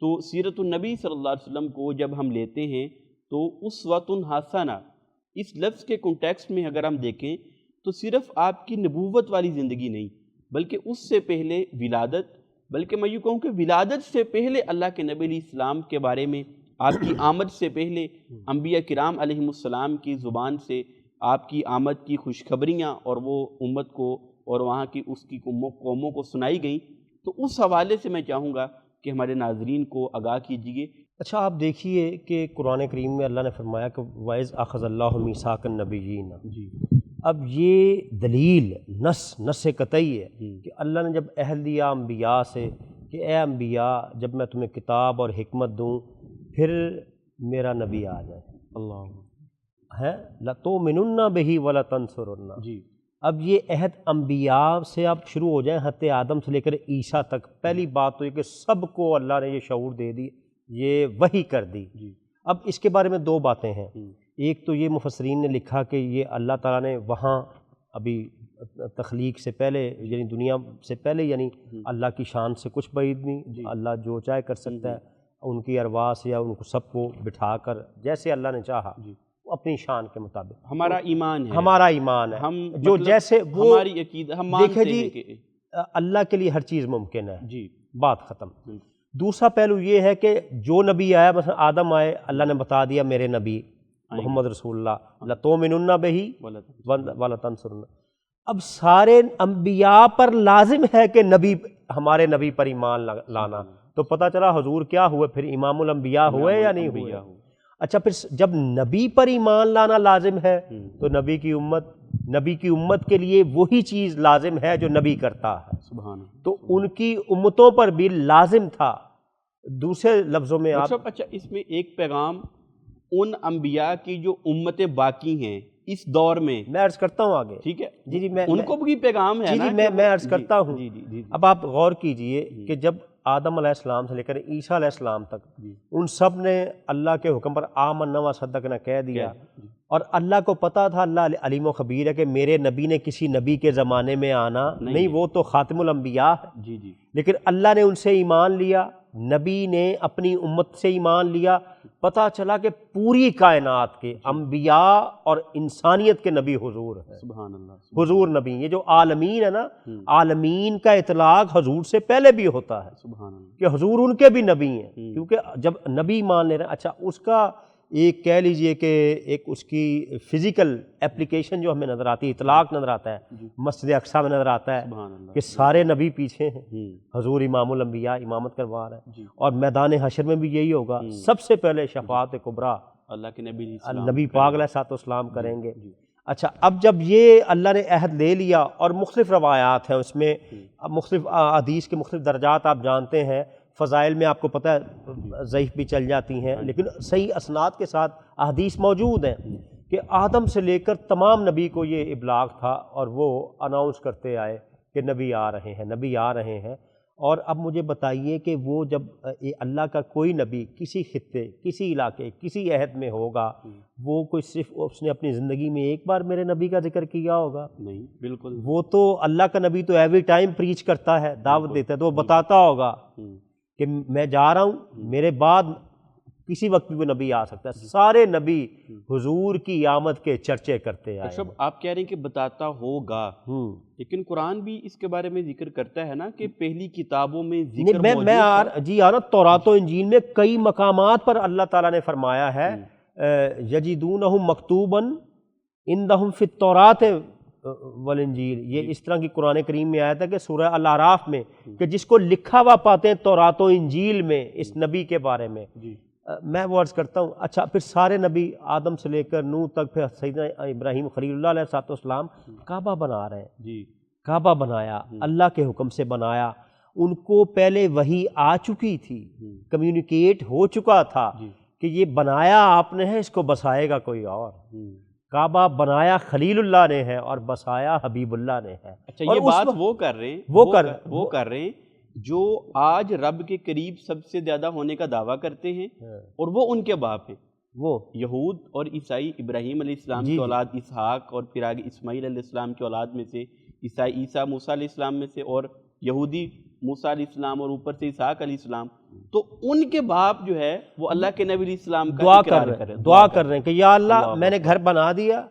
تو سیرت النبی صلی اللہ علیہ وسلم کو جب ہم لیتے ہیں تو اسوۃ حسنہ اس لفظ کے کنٹیکسٹ میں اگر ہم دیکھیں تو صرف آپ کی نبوت والی زندگی نہیں بلکہ اس سے پہلے ولادت، بلکہ میں یوں کہوں کہ ولادت سے پہلے اللہ کے نبی علیہ السلام کے بارے میں، آپ کی آمد سے پہلے انبیاء کرام علیہم السلام کی زبان سے آپ کی آمد کی خوشخبریاں اور وہ امت کو اور وہاں کی اس کی قوموں کو سنائی گئیں. تو اس حوالے سے میں چاہوں گا کہ ہمارے ناظرین کو آگاہ کیجیے. اچھا آپ دیکھیے کہ قرآن کریم میں اللہ نے فرمایا کہ وَإِذْ أَخَذَ اللَّهُ مِيثَاقَ النَّبِيِّينَ. جی اب یہ دلیل نص قطعی ہے کہ اللہ نے جب عہد دیا انبیاء سے کہ اے انبیاء جب میں تمہیں کتاب اور حکمت دوں پھر میرا نبی آ جائے. اللہ ہے لَتُؤْمِنُنَّ بِهِ وَلَتَنْصُرُنَّ. جی اب یہ عہد انبیاء سے اب شروع ہو جائیں حضرت آدم سے لے کر عیسیٰ تک. پہلی بات تو یہ کہ سب کو اللہ نے یہ شعور دے دی، یہ وحی کر دی. جی اب اس کے بارے میں دو باتیں ہیں. ایک تو یہ مفسرین نے لکھا کہ یہ اللہ تعالیٰ نے وہاں ابھی تخلیق سے پہلے یعنی دنیا سے پہلے یعنی اللہ کی شان سے کچھ بعید نہیں، اللہ جو چاہے کر سکتا ہے. ان کی ارواح سے یا ان کو سب کو بٹھا کر جیسے اللہ نے چاہا اپنی شان کے مطابق. ہمارا ایمان ہے، ہمارا ایمان ہے ہم جو جیسے وہ ہماری عقیدہ ہم مانتے دیکھیں ہیں کہ جی اللہ کے لیے ہر چیز ممکن ہے. جی بات ختم. دوسرا پہلو یہ ہے کہ جو نبی آیا مثلا آدم آئے، اللہ نے بتا دیا میرے نبی محمد رسول اللہ لَتُؤْمِنُنَّ بِهِ وَلَتَنْصُرُنَّ. اب سارے انبیاء پر لازم ہے کہ نبی ہمارے نبی پر ایمان لانا. تو پتہ چلا حضور کیا ہوئے پھر امام الانبیاء ہوئے یا نہیں ہوئے. اچھا پھر جب نبی پر ایمان لانا لازم ہے تو نبی کی امت کے لیے وہی چیز لازم ہے جو نبی کرتا ہے. سبحان. تو ان کی امتوں پر بھی لازم تھا. دوسرے لفظوں میں آپ اچھا اس میں ایک پیغام ان انبیاء کی جو امتیں باقی ہیں اس دور میں عرض کرتا ہوں آگے. ٹھیک ہے جی میں ان کو بھی پیغام ہے نا. میں عرض کرتا ہوں. جی اب آپ غور کیجئے کہ جب آدم علیہ السلام سے لے کر عیسیٰ علیہ السلام تک ان سب نے اللہ کے حکم پر آمنا و صدقنا کہہ دیا اور اللہ کو پتہ تھا، اللہ علیم و خبیر ہے کہ میرے نبی نے کسی نبی کے زمانے میں آنا نہیں، وہ تو خاتم الانبیاء ہے. جی لیکن اللہ نے ان سے ایمان لیا، نبی نے اپنی امت سے ایمان لیا. پتہ چلا کہ پوری کائنات کے انبیاء اور انسانیت کے نبی حضور ہے. سبحان اللہ. حضور نبی، یہ جو عالمین ہے نا، عالمین کا اطلاق حضور سے پہلے بھی ہوتا ہے سبحان اللہ کہ حضور ان کے بھی نبی ہیں. کیونکہ جب نبی مان لے رہے ہیں، اچھا اس کا ایک کہہ لیجئے کہ ایک اس کی فزیکل اپلیکیشن جو ہمیں نظر آتی ہے، اطلاق نظر آتا ہے مسجد اقصیٰ میں نظر آتا ہے کہ سارے نبی پیچھے ہیں، حضور امام الانبیاء امامت کروا رہے ہیں. اور میدان حشر میں بھی یہی ہوگا، سب سے پہلے شفاعت کبریٰ اللہ کے نبی پاک علیہ الصلوۃ والسلام کریں گے. اچھا اب جب یہ اللہ نے عہد لے لیا اور مختلف روایات ہیں اس میں، مختلف حدیث کے مختلف درجات آپ جانتے ہیں، فضائل میں آپ کو پتہ ہے ضعیف بھی چل جاتی ہیں لیکن صحیح اسناد کے ساتھ احادیث موجود ہیں کہ آدم سے لے کر تمام نبی کو یہ ابلاغ تھا اور وہ اناؤنس کرتے آئے کہ نبی آ رہے ہیں، نبی آ رہے ہیں. اور اب مجھے بتائیے کہ وہ جب اللہ کا کوئی نبی کسی خطے، کسی علاقے، کسی عہد میں ہوگا، وہ کوئی صرف اس نے اپنی زندگی میں ایک بار میرے نبی کا ذکر کیا ہوگا؟ نہیں بالکل. وہ تو اللہ کا نبی تو ایوری ٹائم پریچ کرتا ہے، دعوت دیتا ہے، تو وہ بتاتا ہوگا کہ میں جا رہا ہوں، میرے بعد کسی وقت بھی وہ نبی آ سکتا ہے. سارے نبی حضور کی آمد کے چرچے کرتے آئے. آپ کہہ رہے ہیں کہ بتاتا ہوگا، لیکن قرآن بھی اس کے بارے میں ذکر کرتا ہے نا کہ پہلی کتابوں میں ذکر میں تورات و انجیل میں کئی مقامات پر اللہ تعالیٰ نے فرمایا ہے یجدونہ مکتوبا عندہم فی التوراۃ والانجیل. یہ اس طرح کی قرآن کریم میں آیا تھا کہ سورہ الاعراف میں کہ جس کو لکھا ہوا پاتے ہیں تورات و انجیل میں اس نبی کے بارے میں. میں وہ عرض کرتا ہوں. اچھا پھر سارے نبی آدم سے لے کر نوح تک، پھر سیدنا ابراہیم خلیل اللہ علیہ السلام کعبہ بنا رہے ہیں. کعبہ بنایا اللہ کے حکم سے بنایا. ان کو پہلے وحی آ چکی تھی، کمیونیکیٹ ہو چکا تھا کہ یہ بنایا آپ نے ہے، اس کو بسائے گا کوئی اور. کعبہ بنایا خلیل اللہ نے ہے اور بسایا حبیب اللہ نے ہے. اچھا یہ بات وہ کر رہے ہیں، وہ کر رہے ہیں جو آج رب کے قریب سب سے زیادہ ہونے کا دعویٰ کرتے ہیں اور وہ ان کے باپ ہیں، وہ یہود اور عیسائی. ابراہیم علیہ السلام کی اولاد اسحاق اور پھر آگے اسماعیل علیہ السلام کی اولاد میں سے عیسائی عیسیٰ موسیٰ علیہ السلام میں سے، اور یہودی موسیٰ علیہ السلام اور اوپر سے اسحاق علیہ السلام، تو ان کے باپ جو ہے وہ اللہ کے نبی علیہ السلام کا دعا اقرار کر رہے ہیں کہ یا اللہ میں نے گھر بنا دیا،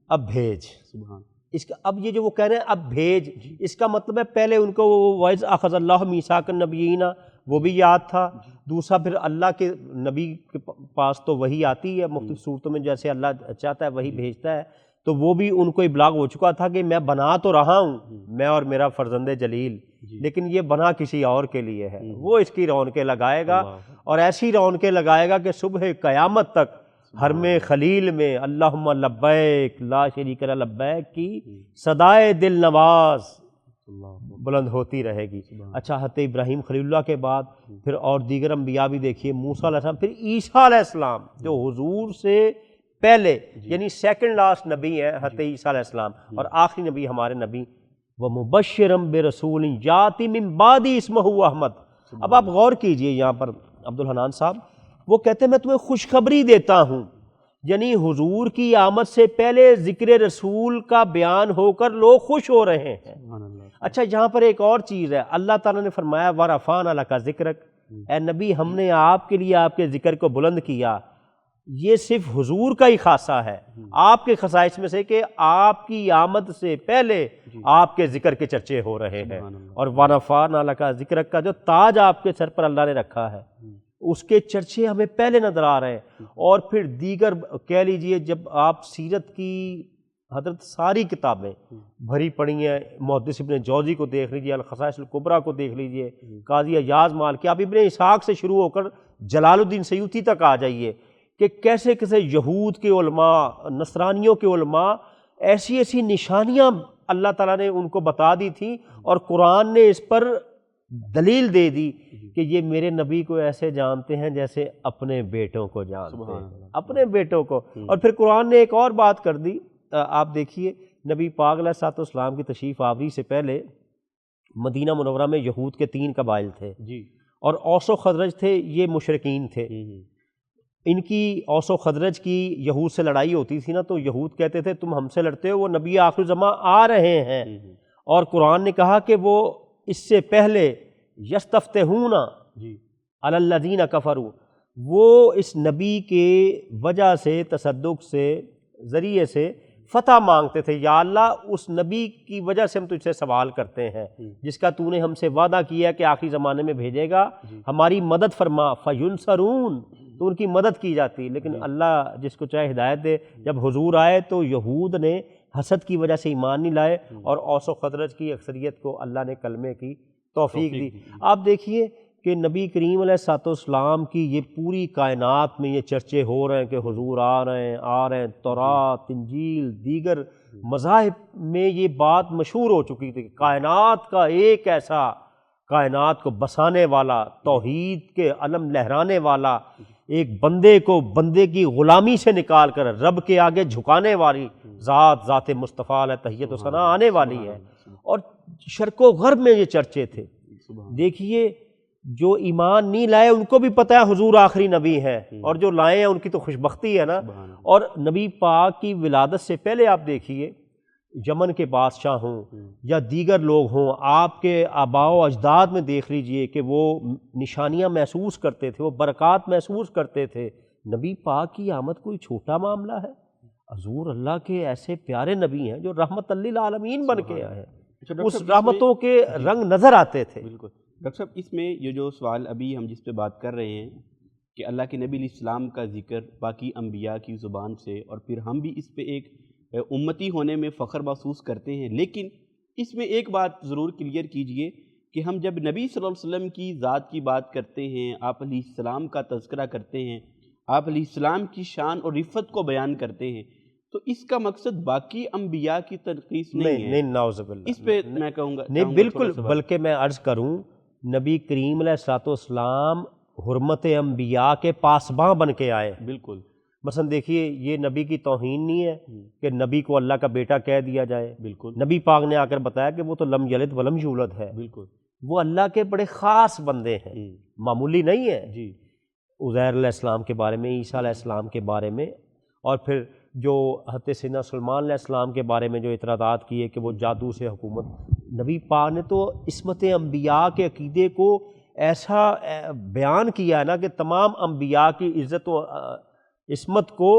اب بھیج۔ سبحان اس کا اب یہ جو وہ کہہ رہے ہیں اب بھیج، اس کا مطلب ہے پہلے ان کو وہ وَإِذْ أَخَذَ اللَّهُ مِيثَاقَ النَّبِيِّينَ وہ بھی یاد تھا، دوسرا پھر اللہ کے نبی کے پاس تو وہی آتی ہے مختلف صورتوں میں، جیسے اللہ چاہتا ہے وہی بھیجتا ہے، تو وہ بھی ان کو ابلاغ ہو چکا تھا کہ میں بنا تو رہا ہوں میں اور میرا فرزند جلیل، لیکن یہ بنا کسی اور کے لیے ہے، وہ اس کی رونقیں لگائے گا اور ایسی رونقیں لگائے گا کہ صبح قیامت تک حرم خلیل میں اللہم لبیک لا شریک لک لبیک کی صدائے دل نواز بلند ہوتی رہے گی۔ اچھا، حضرت ابراہیم خلیل اللہ کے بعد پھر اور دیگر انبیاء بھی دیکھیے، موسیٰ علیہ السلام، پھر عیسیٰ علیہ السلام جو حضور سے پہلے یعنی سیکنڈ لاسٹ نبی ہیں حضرت عیسیٰ علیہ السلام، اور آخری نبی ہمارے نبی وَمُبَشِّرًا بِرَسُولٍ یَأْتِی مِن بَعْدِی اسمہ احمد۔ اب آپ غور کیجئے یہاں پر عبدالحنان صاحب، وہ کہتے ہیں میں تمہیں خوشخبری دیتا ہوں، یعنی حضور کی آمد سے پہلے ذکر رسول کا بیان ہو کر لوگ خوش ہو رہے ہیں۔ اچھا، یہاں پر ایک اور چیز ہے، اللہ تعالیٰ نے فرمایا وَرَفَعْنَا لَكَ ذِكْرَكَ، اے نبی ہم نے آپ کے لیے آپ کے ذکر کو بلند کیا۔ یہ صرف حضور کا ہی خاصہ ہے، آپ کے خصائص میں سے کہ آپ کی آمد سے پہلے آپ کے ذکر کے چرچے ہو رہے ہیں، اور وَرَفَعْنَا لَكَ ذِكْرَكَ کا جو تاج آپ کے سر پر اللہ نے رکھا ہے اس کے چرچے ہمیں پہلے نظر آ رہے ہیں۔ اور پھر دیگر کہہ لیجئے، جب آپ سیرت کی حضرت ساری کتابیں بھری پڑی ہیں، محدث ابن جوزی کو دیکھ لیجئے، الخصائص الکبریٰ کو دیکھ لیجئے، قاضی ایاز مالکی، آپ ابن اسحاق سے شروع ہو کر جلال الدین سیوطی تک آ جائیے کہ کیسے کیسے یہود کے علماء، نصرانیوں کے علماء ایسی ایسی نشانیاں اللہ تعالیٰ نے ان کو بتا دی تھیں، اور قرآن نے اس پر دلیل دے دی کہ یہ میرے نبی کو ایسے جانتے ہیں جیسے اپنے بیٹوں کو جانتے ہیں، اپنے بیٹوں کو۔ اور پھر قرآن نے ایک اور بات کر دی، آپ دیکھیے نبی پاک علیہ الصلوۃ والسلام کی تشریف آوری سے پہلے مدینہ منورہ میں یہود کے 3 قبائل تھے، اور اوس و خزرج تھے، یہ مشرکین تھے۔ ان کی اوس و خزرج کی یہود سے لڑائی ہوتی تھی نا، تو یہود کہتے تھے تم ہم سے لڑتے ہو، وہ نبی آخر الزماں آ رہے ہیں، اور قرآن نے کہا کہ وہ اس سے پہلے یستفتحون علی الذین کفروا، وہ اس نبی کے وجہ سے، تصدق سے، ذریعے سے فتح مانگتے تھے، یا اللہ اس نبی کی وجہ سے ہم تجھ سے سوال کرتے ہیں جس کا تو نے ہم سے وعدہ کیا کہ آخری زمانے میں بھیجے گا، ہماری مدد فرما، فینصرون، تو ان کی مدد کی جاتی۔ لیکن اللہ جس کو چاہے ہدایت دے، جب حضور آئے تو یہود نے حسد کی وجہ سے ایمان نہیں لائے، اور اوس و خزرج کی اکثریت کو اللہ نے کلمے کی توفیق دی۔ آپ دیکھیے کہ نبی کریم علیہ الصلوۃ والسلام کی یہ پوری کائنات میں یہ چرچے ہو رہے ہیں کہ حضور آ رہے ہیں، تورات، انجیل، دیگر مذاہب میں یہ بات مشہور ہو چکی تھی کہ کائنات کا ایک ایسا، کائنات کو بسانے والا، توحید کے علم لہرانے والا، ایک بندے کو بندے کی غلامی سے نکال کر رب کے آگے جھکانے والی ذات مصطفیٰ علیہ تحیت و ثنا آنے والی ہے۔ اور شرق و غرب میں یہ چرچے تھے۔ دیکھیے جو ایمان نہیں لائے ان کو بھی پتہ ہے حضور آخری نبی ہیں، اور جو لائے ہیں ان کی تو خوش بختی ہے نا۔ اور نبی پاک کی ولادت سے پہلے آپ دیکھیے یمن کے بادشاہ ہوں یا دیگر لوگ ہوں، آپ کے آباء و اجداد میں دیکھ لیجئے کہ وہ نشانیاں محسوس کرتے تھے، وہ برکات محسوس کرتے تھے۔ نبی پاک کی آمد کوئی چھوٹا معاملہ ہے؟ حضور اللہ کے ایسے پیارے نبی ہیں جو رحمت للعالمین بن کے آئے ہیں، اس رحمتوں کے رنگ نظر آتے تھے۔ بالکل ڈاکٹر صاحب، اس میں یہ جو سوال ابھی ہم جس پہ بات کر رہے ہیں کہ اللہ کے نبی علیہ السلام کا ذکر باقی انبیاء کی زبان سے، اور پھر ہم بھی اس پہ ایک امتی ہونے میں فخر محسوس کرتے ہیں، لیکن اس میں ایک بات ضرور کلیئر کیجئے کہ ہم جب نبی صلی اللہ علیہ وسلم کی ذات کی بات کرتے ہیں، آپ علیہ السلام کا تذکرہ کرتے ہیں، آپ علیہ السلام کی شان اور رفت کو بیان کرتے ہیں، تو اس کا مقصد باقی انبیاء کی تنقیص نہیں ہے؟ نہیں، نعوذ باللہ، اس پہ میں کہوں گا نہیں، بالکل، بلکہ میں عرض کروں نبی کریم علیہ الصلوۃ والسلام حرمت انبیاء کے پاسباں بن کے آئے۔ بالکل، مثلا دیکھیے یہ نبی کی توہین نہیں ہے کہ نبی کو اللہ کا بیٹا کہہ دیا جائے۔ بالکل، نبی پاک نے آ کر بتایا کہ وہ تو لم یلد ولم یولد ہے، بالکل، وہ اللہ کے بڑے خاص بندے ہیں، معمولی نہیں ہے۔ جی، عزیر علیہ السلام کے بارے میں، عیسیٰ علیہ السلام کے بارے میں، اور پھر جو حضرت سیدنا سلیمان علیہ السلام کے بارے میں جو اعتراضات کیے کہ وہ جادو سے حکومت نبی پاک نے تو عصمت انبیاء کے عقیدے کو ایسا بیان کیا ہے نا کہ تمام انبیاء کی عزت و عصمت کو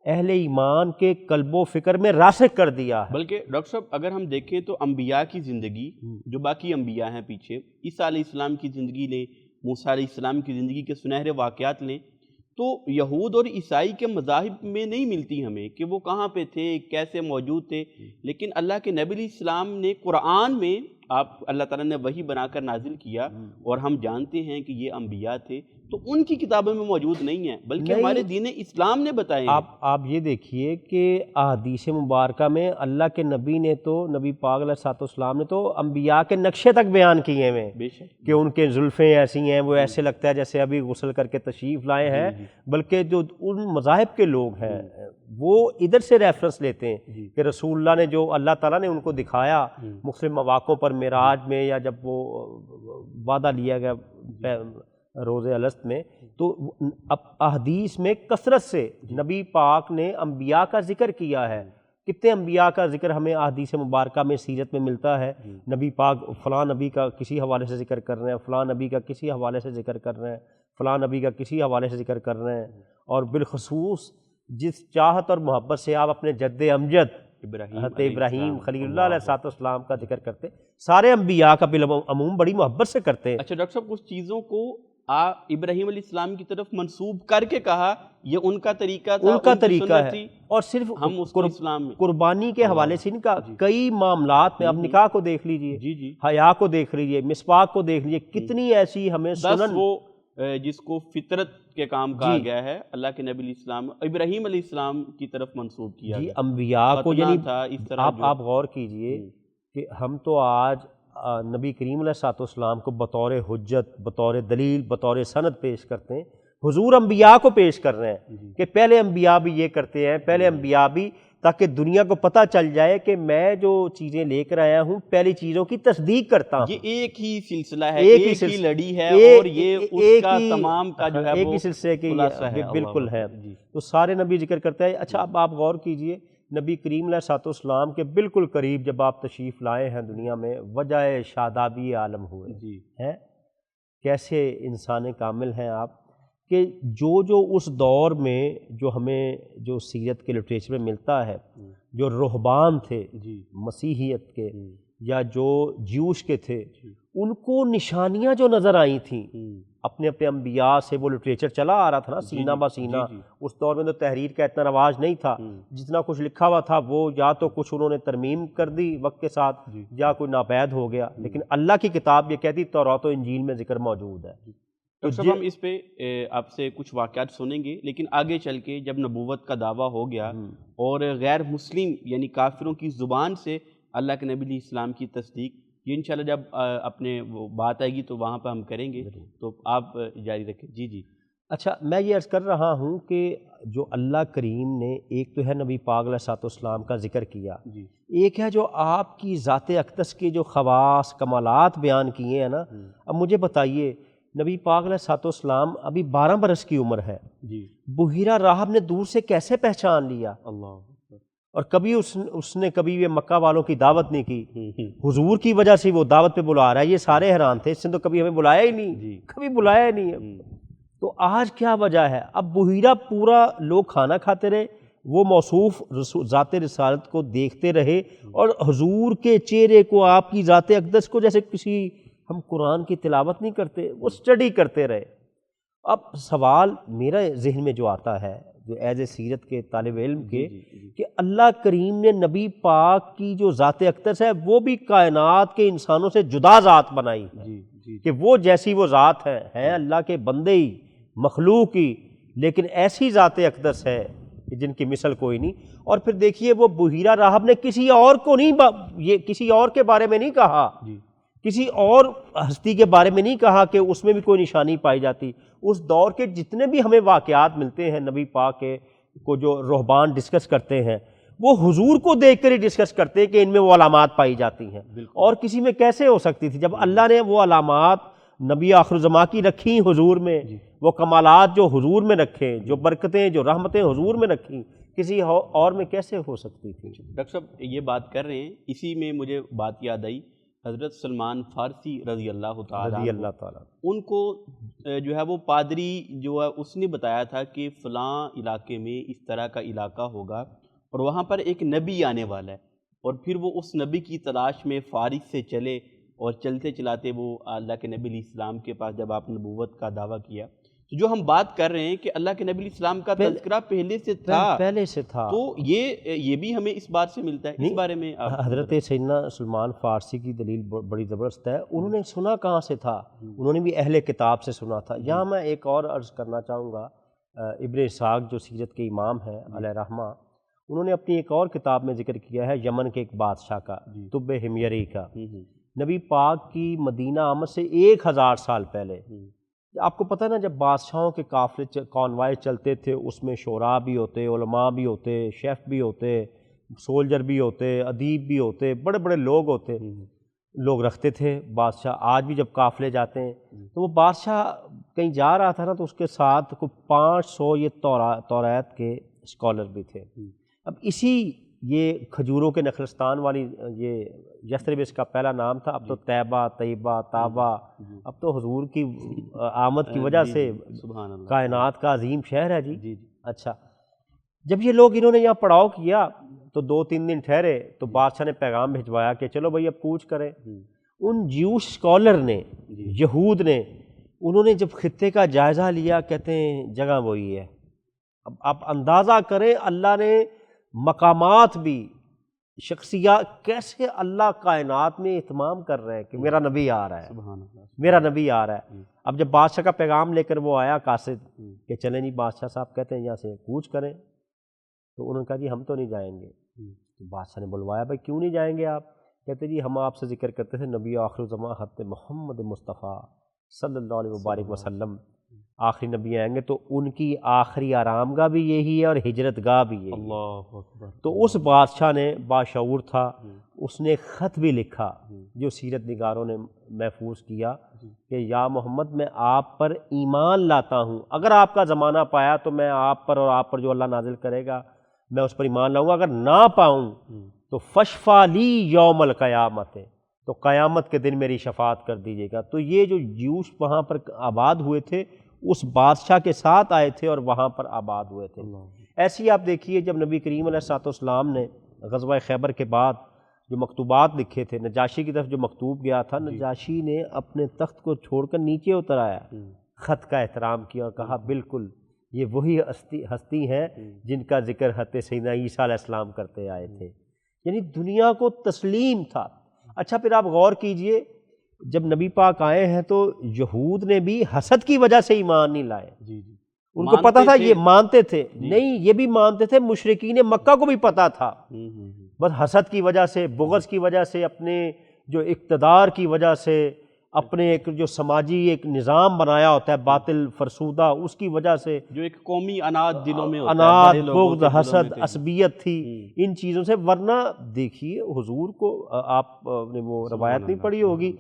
اہل ایمان کے قلب و فکر میں راسخ کر دیا ہے۔ بلکہ ڈاکٹر صاحب اگر ہم دیکھیں تو انبیاء کی زندگی، جو باقی انبیاء ہیں پیچھے، عیسیٰ علیہ السلام کی زندگی لیں، موسیٰ علیہ السلام کی زندگی کے سنہرے واقعات لیں، تو یہود اور عیسائی کے مذاہب میں نہیں ملتی ہمیں کہ وہ کہاں پہ تھے، کیسے موجود تھے، لیکن اللہ کے نبی علیہ السلام نے قرآن میں اللہ تعالیٰ نے وحی بنا کر نازل کیا، اور ہم جانتے ہیں کہ یہ انبیاء تھے، تو ان کی کتابوں میں موجود نہیں ہیں، بلکہ ہمارے دین اسلام نے بتائے ہیں۔ آپ یہ دیکھیے کہ احادیث مبارکہ میں اللہ کے نبی نے تو، نبی پاک علیہ الصلوۃ والسلام نے تو انبیاء کے نقشے تک بیان کیے ہیں بے شک کہ ان کے زلفیں ایسی ہیں، وہ ایسے لگتا ہے جیسے ابھی غسل کر کے تشریف لائے ہیں، بلکہ جو ان مذاہب کے لوگ ہیں وہ ادھر سے ریفرنس لیتے ہیں کہ رسول اللہ نے جو اللہ تعالیٰ نے ان کو دکھایا مختلف مواقعوں پر، معراج میں یا جب وہ وعدہ لیا گیا روز الست میں، تو احادیث میں کثرت سے نبی پاک نے انبیاء کا ذکر کیا ہے۔ کتنے انبیاء کا ذکر ہمیں احادیث مبارکہ میں سیرت میں ملتا ہے، نبی پاک فلاں نبی کا کسی حوالے سے ذکر کر رہے ہیں، فلاں نبی کا کسی حوالے سے ذکر کر رہے ہیں، فلاں نبی کا کسی حوالے سے ذکر کر رہے ہیں، اور بالخصوص جس چاہت اور محبت سے آپ اپنے جد امجد حضرت ابراہیم خلیل اللہ علیہ الصلوۃ والسلام کا ذکر کرتے، سارے انبیاء کا بالعموم بڑی محبت سے کرتے ہیں۔ اچھا ڈاکٹر صاحب، کچھ چیزوں کو ابراہیم علیہ السلام کی طرف منسوب کر کے کہا یہ ان کا طریقہ تھا، ان کا طریقہ ہے، اور صرف ہم اس کو اسلام میں قربانی کے حوالے سے ان کا کئی معاملات میں، آپ نکاح کو دیکھ لیجئے، حیا کو دیکھ لیجئے، مسواک کو دیکھ لیجئے، کتنی ایسی ہمیں سنن، وہ جس کو فطرت کے کام کہا گیا ہے، اللہ کے نبی علیہ السلام ابراہیم علیہ السلام کی طرف منسوب کیا گیا، انبیاء کو، یعنی اس طرح آپ غور کیجئے کہ ہم تو آج نبی کریم علیہ الصلوۃ والسلام کو بطور حجت، بطور دلیل، بطور سند پیش کرتے ہیں، حضور انبیاء کو پیش کر رہے ہیں کہ پہلے انبیاء بھی یہ کرتے ہیں، پہلے انبیاء بھی، تاکہ دنیا کو پتہ چل جائے کہ میں جو چیزیں لے کر آیا ہوں پہلی چیزوں کی تصدیق کرتا ہوں۔ یہ ایک ہی سلسلہ ہے، ایک ہی لڑی ہے، اور یہ اس کا تمام کا جو ہے ایک ہی سلسلے کی بالکل ہے، تو سارے نبی ذکر کرتے ہیں۔ اچھا اب آپ غور کیجئے، نبی کریم علیہ الصلوۃ والسلام کے بالکل قریب جب آپ تشریف لائے ہیں دنیا میں، وجہ شادابی عالم ہوئے ہیں، کیسے انسان کامل ہیں آپ، کہ جو اس دور میں جو ہمیں جو سیرت کے لٹریچر میں ملتا ہے، جو رہبان تھے مسیحیت کے یا جو جیوش کے تھے، ان کو نشانیاں جو نظر آئی تھیں اپنے انبیاء سے، وہ لٹریچر چلا آ رہا تھا نا سینہ بہ سینہ، اس دور میں تو تحریر کا اتنا رواج نہیں تھا، جتنا کچھ لکھا ہوا تھا وہ یا تو کچھ انہوں نے ترمیم کر دی وقت کے ساتھ، یا کوئی ناپید ہو گیا، لیکن اللہ کی کتاب یہ کہتی تورات و انجیل میں ذکر موجود ہے۔ تو جب ہم اس پہ آپ سے کچھ واقعات سنیں گے، لیکن آگے چل کے جب نبوت کا دعویٰ ہو گیا اور غیر مسلم یعنی کافروں کی زبان سے اللہ کے نبی علیہ السلام کی تصدیق، یہ انشاءاللہ جب اپنے وہ بات آئے گی تو وہاں پہ ہم کریں گے، تو آپ جاری رکھیں۔ جی اچھا، میں یہ عرض کر رہا ہوں کہ جو اللہ کریم نے، ایک تو ہے نبی پاک علیہ الصلوۃ والسلام کا ذکر کیا، ایک ہے جو آپ کی ذات اقدس کے جو خواص کمالات بیان کیے ہیں نا۔ اب مجھے بتائیے، نبی پاک علیہ الصلوۃ والسلام ابھی 12 برس کی عمر ہے، بحیرہ راہب نے دور سے کیسے پہچان لیا؟ اور کبھی اس نے کبھی یہ مکہ والوں کی دعوت نہیں کی، حضور کی وجہ سے وہ دعوت پہ بلا رہا ہے، یہ سارے حیران تھے، اس نے تو کبھی ہمیں بلایا ہی نہیں، کبھی بلایا ہی نہیں ہے۔ تو آج کیا وجہ ہے؟ اب بحیرہ پورا لوگ کھانا کھاتے رہے، وہ موصوف ذات رسالت کو دیکھتے رہے، اور حضور کے چہرے کو، آپ کی ذات اقدس کو، جیسے کسی ہم قرآن کی تلاوت نہیں کرتے، وہ اسٹڈی کرتے رہے۔ اب سوال میرا ذہن میں جو آتا ہے، جو ایز اے سیرت کے طالب علم کے، کہ اللہ کریم نے نبی پاک کی جو ذات اقدس ہے وہ بھی کائنات کے انسانوں سے جدا ذات بنائی ہے، کہ وہ جیسی وہ ذات ہے اللہ کے بندے ہی، مخلوق ہی، لیکن ایسی ذات اقدس ہے کہ جن کی مثل کوئی نہیں۔ اور پھر دیکھیے، وہ بحیرہ راہب نے کسی اور کو نہیں، یہ کسی اور کے بارے میں نہیں کہا، کسی اور ہستی کے بارے میں نہیں کہا کہ اس میں بھی کوئی نشانی پائی جاتی۔ اس دور کے جتنے بھی ہمیں واقعات ملتے ہیں نبی پاک کے کو جو رہبان ڈسکس کرتے ہیں، وہ حضور کو دیکھ کر ہی ڈسکس کرتے ہیں کہ ان میں وہ علامات پائی جاتی ہیں، اور کسی میں کیسے ہو سکتی تھی جب اللہ نے وہ علامات نبی آخر الزماں کی رکھی حضور میں، وہ کمالات جو حضور میں رکھے، جو برکتیں، جو رحمتیں حضور میں رکھی، کسی اور میں کیسے ہو سکتی تھی؟ ڈاکٹر صاحب یہ بات کر رہے ہیں، اسی میں مجھے بات یاد آئی، حضرت سلمان فارسی رضی اللہ تعالیٰ رضی عنہ، اللہ تعالیٰ ان کو جو ہے وہ پادری جو ہے اس نے بتایا تھا کہ فلاں علاقے میں اس طرح کا علاقہ ہوگا اور وہاں پر ایک نبی آنے والا ہے، اور پھر وہ اس نبی کی تلاش میں فارس سے چلے اور چلتے چلاتے وہ اللہ کے نبی علیہ السلام کے پاس جب آپ نبوت کا دعویٰ کیا، تو جو ہم بات کر رہے ہیں کہ اللہ کے نبی علیہ السلام کا تذکرہ پہلے سے تھا، پہلے سے تھا، تو یہ بھی ہمیں اس بات سے ملتا ہے۔ اس بارے میں آپ حضرت سیدنا سلمان فارسی کی دلیل بڑی زبردست ہے۔ انہوں نے سنا کہاں سے تھا؟ انہوں نے بھی اہل کتاب سے سنا تھا۔ یہاں میں ایک اور عرض کرنا چاہوں گا، ابن اسحاق جو سیرت کے امام ہیں علیہ رحمہ، انہوں نے اپنی ایک اور کتاب میں ذکر کیا ہے یمن کے ایک بادشاہ کا، طب حمیری کا، نبی پاک کی مدینہ آمد سے 1000 سال پہلے۔ آپ کو پتہ ہے نا، جب بادشاہوں کے قافلے کانوائے چلتے تھے، اس میں شعراء بھی ہوتے، علماء بھی ہوتے، شیف بھی ہوتے، سولجر بھی ہوتے، ادیب بھی ہوتے، بڑے بڑے لوگ ہوتے، لوگ رکھتے تھے بادشاہ۔ آج بھی جب قافلے جاتے ہیں تو وہ بادشاہ کہیں جا رہا تھا نا، تو اس کے ساتھ کوئی 500 یہ توریت کے اسکالر بھی تھے۔ اب اسی یہ کھجوروں کے نخلستان والی یہ یثرب اس کا پہلا نام تھا، اب تو طیبہ، طیبہ، طابہ، اب تو حضور کی آمد کی وجہ سے سبحان اللہ، کائنات کا عظیم شہر ہے جی۔ جی اچھا، جب یہ لوگ انہوں نے یہاں پڑاؤ کیا تو 2-3 دن ٹھہرے تو بادشاہ نے پیغام بھجوایا کہ چلو بھئی اب کوچ کریں۔ ان جیوش اسکالر نے، یہود نے، انہوں نے جب خطے کا جائزہ لیا، کہتے ہیں جگہ وہی ہے۔ اب آپ اندازہ کریں، اللہ نے مقامات بھی، شخصیات، کیسے اللہ کائنات میں اہتمام کر رہے ہیں کہ میرا نبی آ رہا ہے، سبحان اللہ، میرا نبی آ رہا ہے۔ اب جب بادشاہ کا پیغام لے کر وہ آیا قاصد کہ چلیں جی بادشاہ صاحب کہتے ہیں یہاں سے کوچ کریں، تو انہوں نے کہا جی ہم تو نہیں جائیں گے۔ تو بادشاہ نے بلوایا، بھائی کیوں نہیں جائیں گے آپ؟ کہتے جی ہم آپ سے ذکر کرتے تھے نبی آخر الزمان حضرت محمد مصطفیٰ صلی اللہ علیہ وبارک وسلم آخری نبی آئیں گے، تو ان کی آخری آرام گاہ بھی یہی ہے اور ہجرت گاہ بھی یہی ہے۔ اللہ اکبر۔ تو اس بادشاہ نے باشعور تھا، اس نے خط بھی لکھا جو سیرت نگاروں نے محفوظ کیا کہ یا محمد میں آپ پر ایمان لاتا ہوں، اگر آپ کا زمانہ پایا تو میں آپ پر اور آپ پر جو اللہ نازل کرے گا میں اس پر ایمان لاؤں گا، اگر نہ پاؤں تو فشفا لی یوم القیامت، تو قیامت کے دن میری شفاعت کر دیجیے گا۔ تو یہ جو جیوش وہاں پر آباد ہوئے تھے اس بادشاہ کے ساتھ آئے تھے اور وہاں پر آباد ہوئے تھے۔ ایسے ہی آپ دیکھیے جب نبی کریم علیہ السلام نے غزوہ خیبر کے بعد جو مکتوبات لکھے تھے، نجاشی کی طرف جو مکتوب گیا تھا، نجاشی نے اپنے تخت کو چھوڑ کر نیچے اتر آیا، خط کا احترام کیا اور کہا بالکل یہ وہی ہستی ہیں جن کا ذکر حضرت سیدنا عیسیٰ علیہ السلام کرتے آئے تھے۔ یعنی دنیا کو تسلیم تھا۔ اچھا پھر آپ غور کیجئے، جب نبی پاک آئے ہیں تو یہود نے بھی حسد کی وجہ سے ایمان نہیں لائے۔ ان کو پتہ تھا، یہ مانتے تھے، نہیں یہ بھی مانتے تھے، مشرکین مکہ کو بھی پتہ تھا، بس حسد کی وجہ سے، بغض کی وجہ سے، اپنے جو اقتدار کی وجہ سے، اپنے ایک جو سماجی ایک نظام بنایا ہوتا ہے باطل فرسودہ، اس کی وجہ سے جو ایک قومی اناد دلوں میں ہوتا ہے، اناد، بڑے لوگوں بغض، کے دلوں حسد، میں تھی۔ عصبیت تھی ان چیزوں سے۔ ورنہ دیکھیے حضور کو آپ نے وہ روایت نہیں پڑھی ہوگی،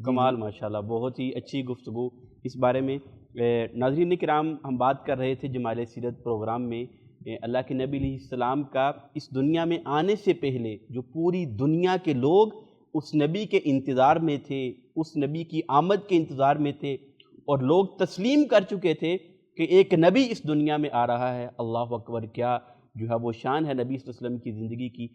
کمال ماشاءاللہ، بہت ہی اچھی گفتگو اس بارے میں۔ ناظرین کرام، ہم بات کر رہے تھے جمال سیرت پروگرام میں اللہ کے نبی علیہ السلام کا اس دنیا میں آنے سے پہلے جو پوری دنیا کے لوگ اس نبی کے انتظار میں تھے، اس نبی کی آمد کے انتظار میں تھے، اور لوگ تسلیم کر چکے تھے کہ ایک نبی اس دنیا میں آ رہا ہے۔ اللہ اکبر، کیا جو ہے وہ شان ہے نبی صلی اللہ علیہ وسلم کی زندگی کی۔